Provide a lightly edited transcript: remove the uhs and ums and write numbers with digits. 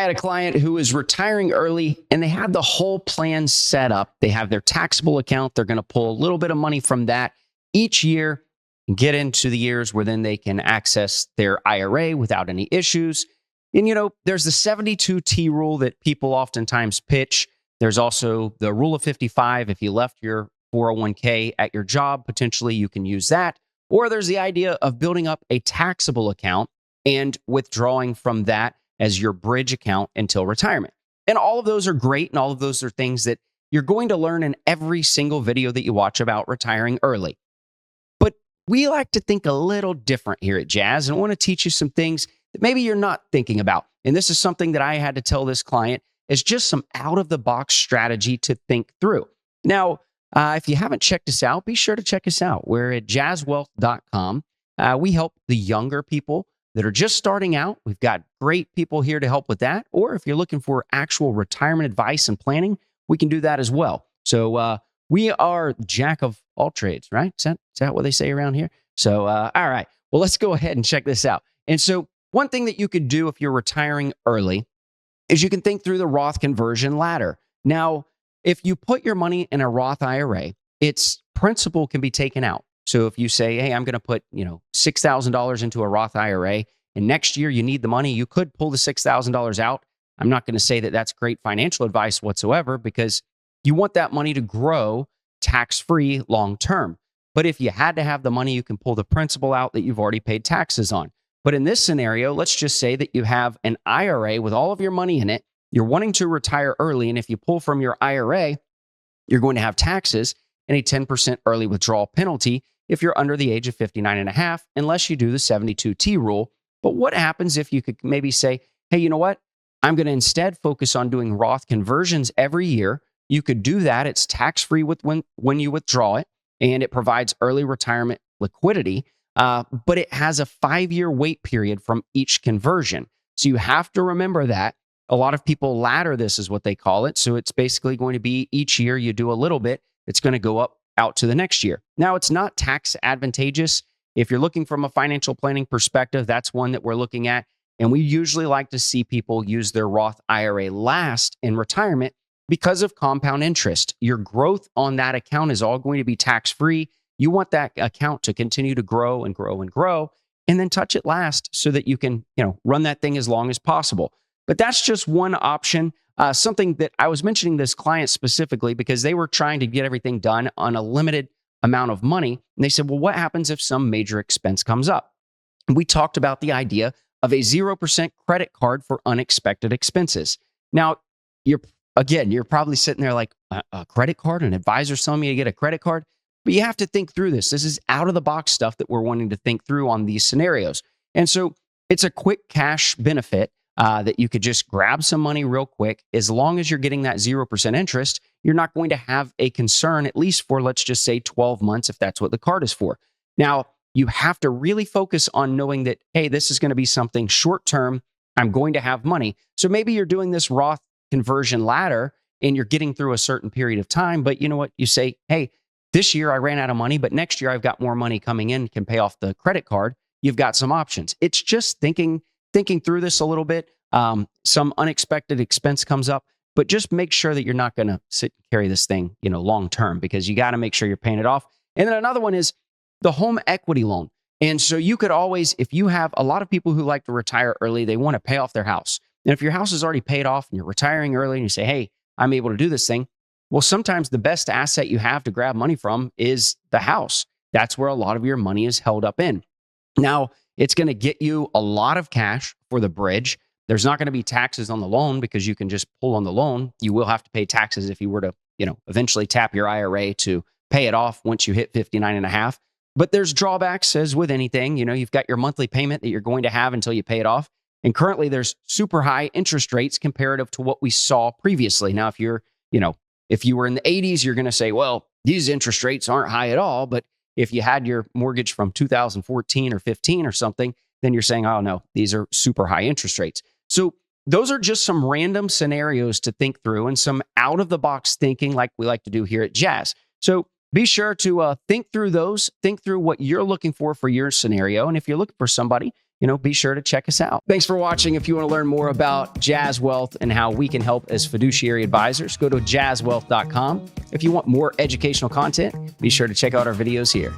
had a client who was retiring early and they had the whole plan set up. They have their taxable account. They're going to pull a little bit of money from that each year and get into the years where then they can access their IRA without any issues. And, there's the 72T rule that people oftentimes pitch. There's also the rule of 55. If you left your 401k at your job, potentially you can use that. Or there's the idea of building up a taxable account and withdrawing from that as your bridge account until retirement. And all of those are great. And all of those are things that you're going to learn in every single video that you watch about retiring early. But we like to think a little different here at Jazz and want to teach you some things that maybe you're not thinking about. And this is something that I had to tell this client is just some out of the box strategy to think through. Now, if you haven't checked us out, be sure to check us out. We're at jazzwealth.com. We help the younger people that are just starting out. We've got great people here to help with that. Or if you're looking for actual retirement advice and planning, we can do that as well. So we are jack of all trades, right? Is that what they say around here? So, all right. Well, let's go ahead and check this out. And so one thing that you could do if you're retiring early is you can think through the Roth conversion ladder. Now, if you put your money in a Roth IRA, its principal can be taken out. So if you say, hey, I'm going to put, $6,000 into a Roth IRA, and next year you need the money, you could pull the $6,000 out. I'm not going to say that that's great financial advice whatsoever, because you want that money to grow tax-free long-term. But if you had to have the money, you can pull the principal out that you've already paid taxes on. But in this scenario, let's just say that you have an IRA with all of your money in it. You're wanting to retire early. And if you pull from your IRA, you're going to have taxes and a 10% early withdrawal penalty if you're under the age of 59 and a half, unless you do the 72T rule. But what happens if you could maybe say, hey, you know what? I'm going to instead focus on doing Roth conversions every year. You could do that. It's tax-free when you withdraw it, and it provides early retirement liquidity. But it has a 5-year wait period from each conversion. So you have to remember that. A lot of people ladder this is what they call it. So it's basically going to be each year you do a little bit. It's going to go up out to the next year. Now, it's not tax advantageous. If you're looking from a financial planning perspective, that's one that we're looking at. And we usually like to see people use their Roth IRA last in retirement because of compound interest. Your growth on that account is all going to be tax-free. You want that account to continue to grow and grow and grow, and then touch it last so that you can, run that thing as long as possible. But that's just one option. Something that I was mentioning this client specifically because they were trying to get everything done on a limited amount of money. And they said, well, what happens if some major expense comes up? And we talked about the idea of a 0% credit card for unexpected expenses. Now, you're probably sitting there like, a credit card? An advisor's telling me to get a credit card? But you have to think through this. This is out of the box stuff that we're wanting to think through on these scenarios. And so it's a quick cash benefit that you could just grab some money real quick. As long as you're getting that 0% interest, you're not going to have a concern, at least for, let's just say 12 months, if that's what the card is for. Now, you have to really focus on knowing that, hey, this is going to be something short term. I'm going to have money. So maybe you're doing this Roth conversion ladder and you're getting through a certain period of time. But you know what? You say, hey, this year I ran out of money, but next year I've got more money coming in, can pay off the credit card. You've got some options. It's just thinking through this a little bit. Some unexpected expense comes up, but just make sure that you're not going to sit and carry this thing, long term, because you got to make sure you're paying it off. And then another one is the home equity loan. And so you could always, if you have a lot of people who like to retire early, they want to pay off their house. And if your house is already paid off and you're retiring early and you say, hey, I'm able to do this thing. Well, sometimes the best asset you have to grab money from is the house. That's where a lot of your money is held up in. Now, it's going to get you a lot of cash for the bridge. There's not going to be taxes on the loan because you can just pull on the loan. You will have to pay taxes if you were to, eventually tap your IRA to pay it off once you hit 59 and a half. But there's drawbacks as with anything. You've got your monthly payment that you're going to have until you pay it off. And currently there's super high interest rates comparative to what we saw previously. Now, if you were in the 80s, you're going to say, well, these interest rates aren't high at all. But if you had your mortgage from 2014 or 15 or something, then you're saying, oh no, these are super high interest rates. So those are just some random scenarios to think through and some out of the box thinking like we like to do here at Jazz. So be sure to think through those, think through what you're looking for your scenario. And if you're looking for somebody, be sure to check us out. Thanks for watching. If you want to learn more about Jazz Wealth and how we can help as fiduciary advisors, go to jazzwealth.com. If you want more educational content, be sure to check out our videos here.